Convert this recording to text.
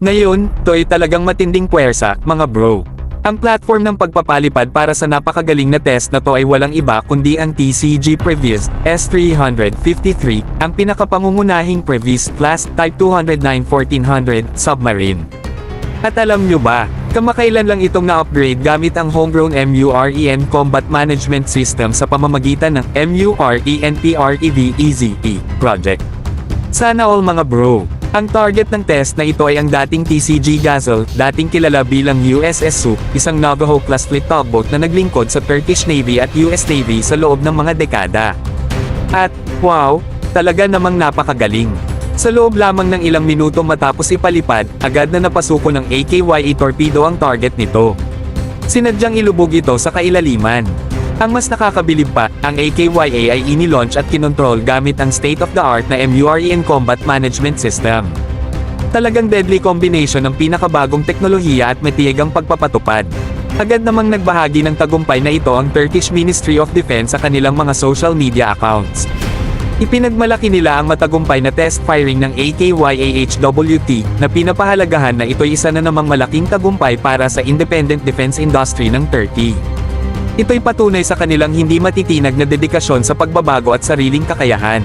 Ngayon, to ay talagang matinding puwersa, mga bro. Ang platform ng pagpapalipad para sa napakagaling na test na to ay walang iba kundi ang TCG Previs S353, ang pinakapangungunahing Previs class Type 209-1400 submarine. At alam nyo ba, kamakailan lang itong na-upgrade gamit ang homegrown MUREN Combat Management System sa pamamagitan ng MURENPREV-EZE project. Sana all mga bro. Ang target ng test na ito ay ang dating TCG Gazelle, dating kilala bilang USS Su, isang Navajo-class fleet tugboat na naglingkod sa Turkish Navy at US Navy sa loob ng mga dekada. At, wow, talaga namang napakagaling. Sa loob lamang ng ilang minuto matapos ipalipad, agad na napasuko ng AKYA torpedo ang target nito. Sinadyang ilubog ito sa kailaliman. Ang mas nakakabilib pa, ang AKYA ay ini-launch at kinontrol gamit ang state-of-the-art na MUREN Combat Management System. Talagang deadly combination ng pinakabagong teknolohiya at matiyagang pagpapatupad. Agad namang nagbahagi ng tagumpay na ito ang Turkish Ministry of Defense sa kanilang mga social media accounts. Ipinagmalaki nila ang matagumpay na test firing ng AKYA HWT, na pinapahalagahan na ito'y isa na namang malaking tagumpay para sa independent defense industry ng Turkey. Ito'y patunay sa kanilang hindi matitinag na dedikasyon sa pagbabago at sariling kakayahan.